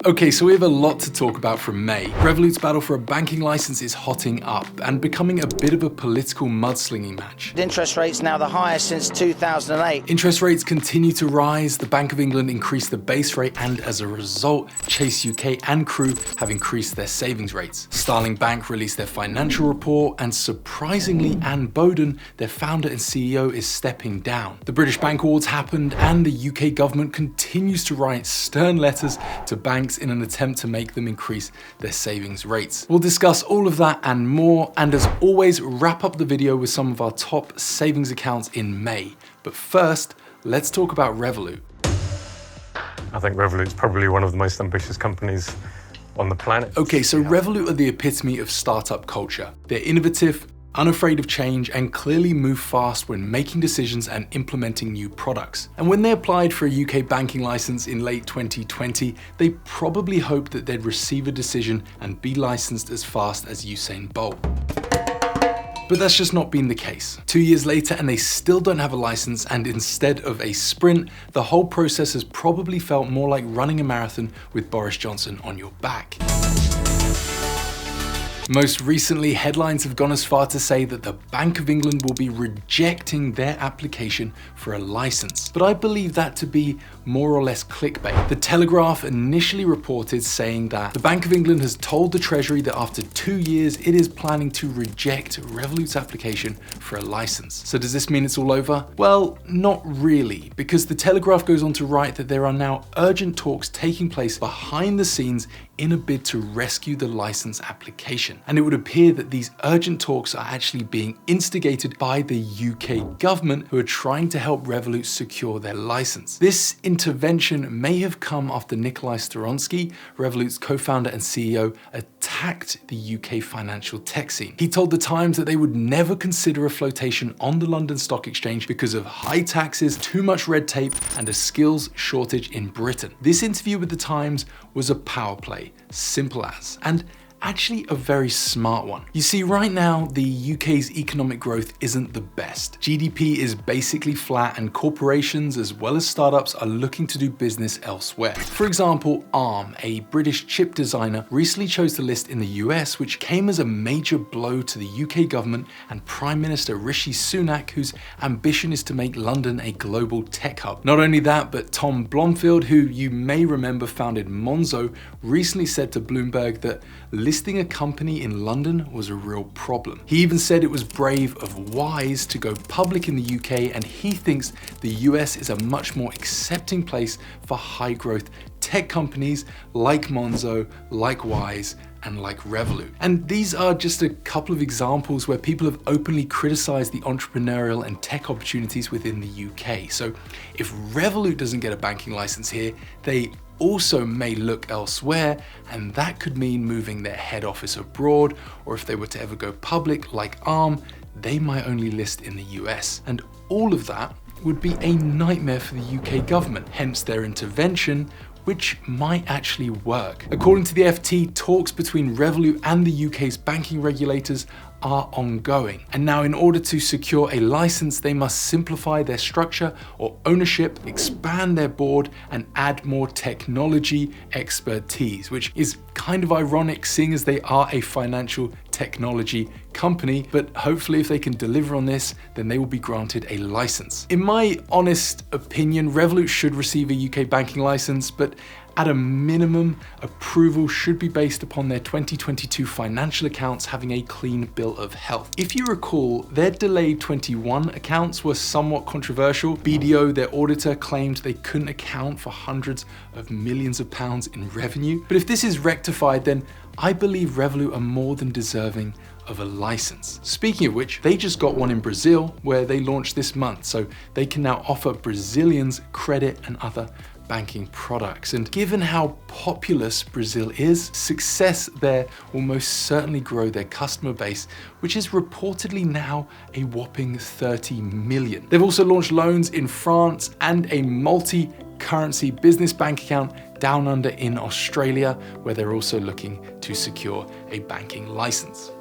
Okay, so we have a lot to talk about from May. Revolut's battle for a banking license is hotting up and becoming a bit of a political mudslinging match. Interest rates now the highest since 2008. Interest rates continue to rise, the Bank of England increased the base rate, and as a result, Chase UK and Kroo have increased their savings rates. Starling Bank released their financial report, and surprisingly, Anne Boden, their founder and CEO, is stepping down. The British Bank Awards happened, and the UK government continues to write stern letters to banks in an attempt to make them increase their savings rates. We'll discuss all of that and more, and as always, wrap up the video with some of our top savings accounts in May. But first, let's talk about Revolut. I think Revolut's probably one of the most ambitious companies on the planet. Okay, so Revolut are the epitome of startup culture. They're innovative, unafraid of change, and clearly move fast when making decisions and implementing new products. And when they applied for a UK banking license in late 2020, they probably hoped that they'd receive a decision and be licensed as fast as Usain Bolt. But that's just not been the case. 2 years later and they still don't have a license, and instead of a sprint, the whole process has probably felt more like running a marathon with Boris Johnson on your back. Most recently, headlines have gone as far to say that the Bank of England will be rejecting their application for a license. But I believe that to be more or less clickbait. The Telegraph initially reported saying that the Bank of England has told the Treasury that after 2 years, it is planning to reject Revolut's application for a license. So does this mean it's all over? Well, not really, because the Telegraph goes on to write that there are now urgent talks taking place behind the scenes in a bid to rescue the license application. And it would appear that these urgent talks are actually being instigated by the UK government, who are trying to help Revolut secure their license. This intervention may have come after Nikolai Storonsky, Revolut's co-founder and CEO, attacked the UK financial tech scene. He told The Times that they would never consider a flotation on the London Stock Exchange because of high taxes, too much red tape, and a skills shortage in Britain. This interview with The Times was a power play, simple as, and actually a very smart one. You see, right now, the UK's economic growth isn't the best. GDP is basically flat, and corporations as well as startups are looking to do business elsewhere. For example, Arm, a British chip designer, recently chose to list in the US, which came as a major blow to the UK government and Prime Minister Rishi Sunak, whose ambition is to make London a global tech hub. Not only that, but Tom Blomfield, who you may remember founded Monzo, recently said to Bloomberg that listing a company in London was a real problem. He even said it was brave of Wise to go public in the UK, and he thinks the US is a much more accepting place for high growth tech companies like Monzo, like Wise, and like Revolut. And these are just a couple of examples where people have openly criticized the entrepreneurial and tech opportunities within the UK. So if Revolut doesn't get a banking license here, they also may look elsewhere, and that could mean moving their head office abroad, or if they were to ever go public like Arm, they might only list in the US. And all of that would be a nightmare for the UK government, hence their intervention, which might actually work. According to the FT, talks between Revolut and the UK's banking regulators are ongoing. And now, in order to secure a license, they must simplify their structure or ownership, expand their board, and add more technology expertise, which is kind of ironic seeing as they are a financial technology company. But hopefully if they can deliver on this, then they will be granted a license. In my honest opinion, Revolut should receive a UK banking license, but at a minimum, approval should be based upon their 2022 financial accounts having a clean bill of health. If you recall, their delayed 21 accounts were somewhat controversial. BDO, their auditor, claimed they couldn't account for hundreds of millions of pounds in revenue. But if this is rectified, then I believe Revolut are more than deserving of a license. Speaking of which, they just got one in Brazil where they launched this month, so they can now offer Brazilians credit and other banking products. And given how populous Brazil is, success there will most certainly grow their customer base, which is reportedly now a whopping 30 million. They've also launched loans in France and a multi-currency business bank account down under in Australia, where they're also looking to secure a banking license.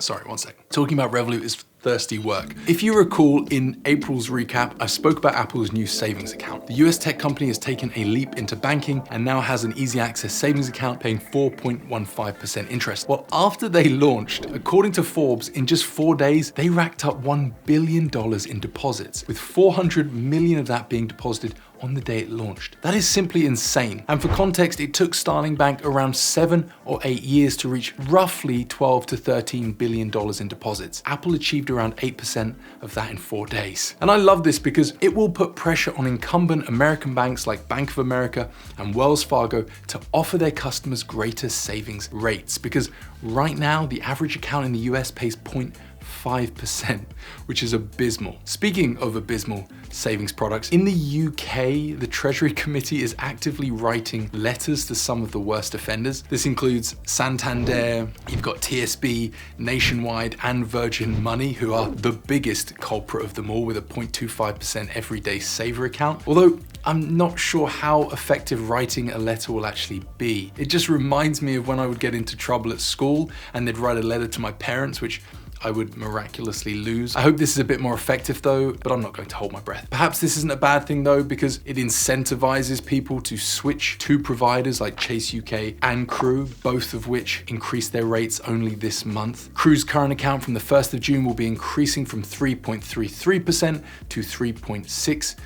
Sorry, one second. Talking about Revolut is thirsty work. If you recall, in April's recap, I spoke about Apple's new savings account. The US tech company has taken a leap into banking and now has an easy access savings account paying 4.15% interest. Well, after they launched, according to Forbes, in just 4 days, they racked up $1 billion in deposits, with 400 million of that being deposited on the day it launched. That is simply insane. And for context, it took Starling Bank around 7 or 8 years to reach roughly $12 to $13 billion in deposits. Apple achieved around 8% of that in 4 days. And I love this because it will put pressure on incumbent American banks like Bank of America and Wells Fargo to offer their customers greater savings rates, because right now the average account in the US pays 0.5%, which is abysmal. Speaking of abysmal savings products, in the UK, the Treasury Committee is actively writing letters to some of the worst offenders. This includes Santander, you've got TSB, Nationwide, and Virgin Money, who are the biggest culprit of them all with a 0.25% everyday saver account. Although I'm not sure how effective writing a letter will actually be. It just reminds me of when I would get into trouble at school and they'd write a letter to my parents, which I would miraculously lose. I hope this is a bit more effective though, but I'm not going to hold my breath. Perhaps this isn't a bad thing though, because it incentivizes people to switch to providers like Chase UK and Kroo, both of which increased their rates only this month. Kroo's current account from the 1st of June will be increasing from 3.33% to 3.6%.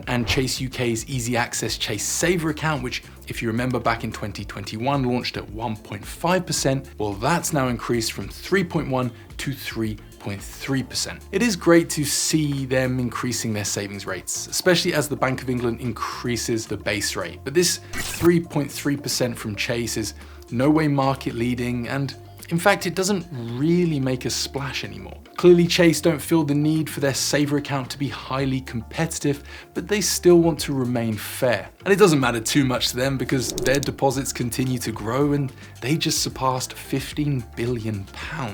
And Chase UK's Easy Access Chase Saver account, which if you remember back in 2021 launched at 1.5%, well that's now increased from 3.1 to 3.3%. It is great to see them increasing their savings rates, especially as the Bank of England increases the base rate. But this 3.3% from Chase is no way market leading, and in fact, it doesn't really make a splash anymore. Clearly, Chase don't feel the need for their saver account to be highly competitive, but they still want to remain fair. And it doesn't matter too much to them because their deposits continue to grow and they just surpassed £15 billion.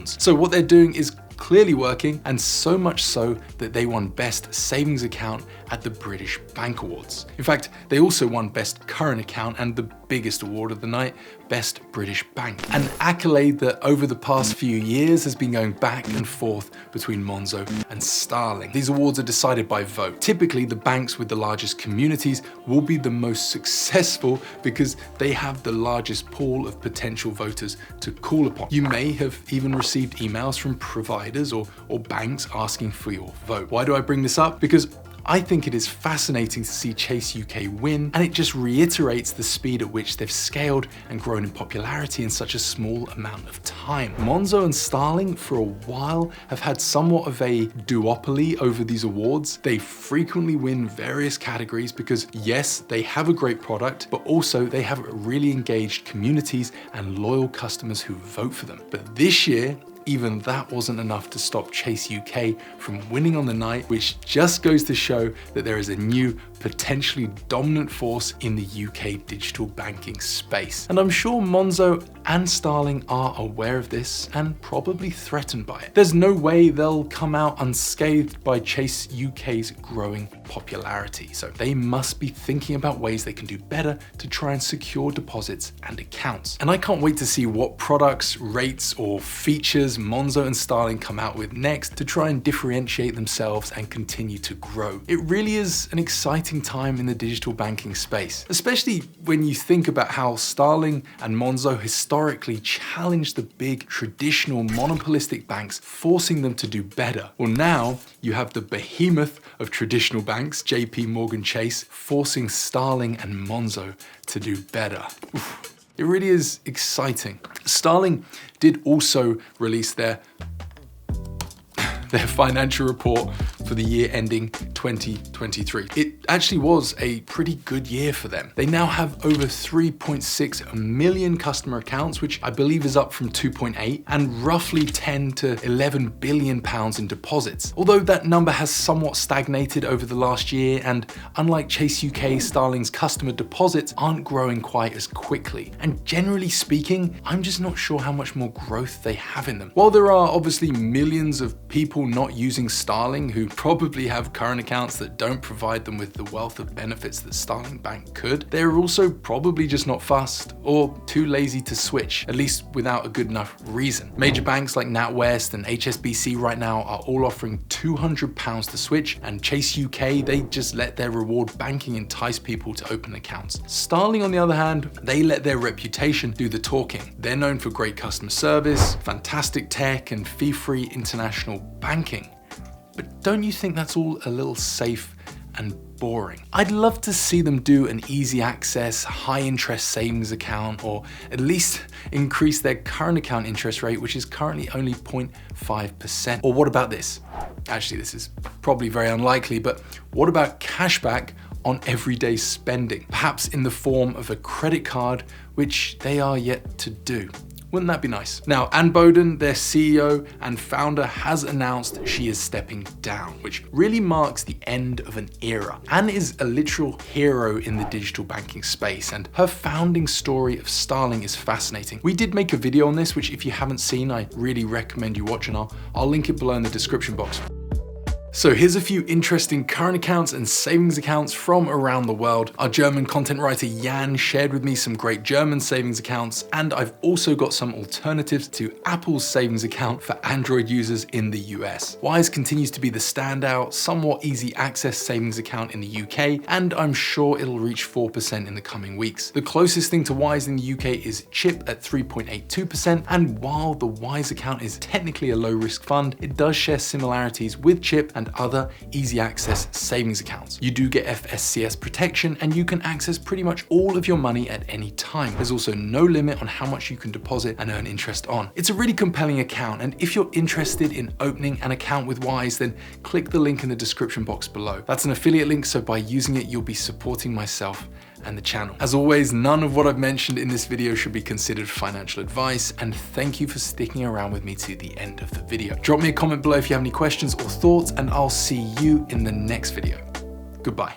So what they're doing is clearly working, and so much so that they won Best Savings Account at the British Bank Awards. In fact, they also won Best Current Account and the biggest award of the night, Best British Bank. An accolade that over the past few years has been going back and forth between Monzo and Starling. These awards are decided by vote. Typically, the banks with the largest communities will be the most successful because they have the largest pool of potential voters to call upon. You may have even received emails from providers or banks asking for your vote. Why do I bring this up? Because I think it is fascinating to see Chase UK win, and it just reiterates the speed at which they've scaled and grown in popularity in such a small amount of time. Monzo and Starling for a while have had somewhat of a duopoly over these awards. They frequently win various categories because yes, they have a great product, but also they have really engaged communities and loyal customers who vote for them. But this year, even that wasn't enough to stop Chase UK from winning on the night, which just goes to show that there is a new, potentially dominant force in the UK digital banking space. And I'm sure Monzo and Starling are aware of this and probably threatened by it. There's no way they'll come out unscathed by Chase UK's growing popularity. So they must be thinking about ways they can do better to try and secure deposits and accounts. And I can't wait to see what products, rates, or features Monzo and Starling come out with next to try and differentiate themselves and continue to grow. It really is an exciting time in the digital banking space, especially when you think about how Starling and Monzo historically challenged the big traditional monopolistic banks, forcing them to do better. Well, now you have the behemoth of traditional banks, JP Morgan Chase, forcing Starling and Monzo to do better. Oof. It really is exciting. Starling did also release their financial report for the year ending 2023. It actually was a pretty good year for them. They now have over 3.6 million customer accounts, which I believe is up from 2.8, and roughly 10 to 11 billion pounds in deposits. Although that number has somewhat stagnated over the last year, and unlike Chase UK, Starling's customer deposits aren't growing quite as quickly. And generally speaking, I'm just not sure how much more growth they have in them. While there are obviously millions of people not using Starling who probably have current accounts that don't provide them with the wealth of benefits that Starling Bank could. They're also probably just not fast or too lazy to switch, at least without a good enough reason. Major banks like NatWest and HSBC right now are all offering £200 to switch, and Chase UK, they just let their reward banking entice people to open accounts. Starling, on the other hand, they let their reputation do the talking. They're known for great customer service, fantastic tech, and fee-free international banking. But don't you think that's all a little safe and boring? I'd love to see them do an easy access, high interest savings account, or at least increase their current account interest rate, which is currently only 0.5%. Or what about this? Actually, this is probably very unlikely, but what about cashback on everyday spending? Perhaps in the form of a credit card, which they are yet to do. Wouldn't that be nice? Now, Anne Boden, their CEO and founder, has announced she is stepping down, which really marks the end of an era. Anne is a literal hero in the digital banking space, and her founding story of Starling is fascinating. We did make a video on this, which if you haven't seen, I really recommend you watch, and I'll link it below in the description box. So here's a few interesting current accounts and savings accounts from around the world. Our German content writer Jan shared with me some great German savings accounts, and I've also got some alternatives to Apple's savings account for Android users in the US. Wise continues to be the standout, somewhat easy access savings account in the UK, and I'm sure it'll reach 4% in the coming weeks. The closest thing to Wise in the UK is Chip at 3.82%, and while the Wise account is technically a low risk fund, it does share similarities with Chip and other easy access savings accounts. You do get FSCS protection, and you can access pretty much all of your money at any time. There's also no limit on how much you can deposit and earn interest on. It's a really compelling account, and if you're interested in opening an account with Wise, then click the link in the description box below. That's an affiliate link, so by using it, you'll be supporting myself and the channel. As always, none of what I've mentioned in this video should be considered financial advice, and thank you for sticking around with me to the end of the video. Drop me a comment below if you have any questions or thoughts, and I'll see you in the next video. Goodbye.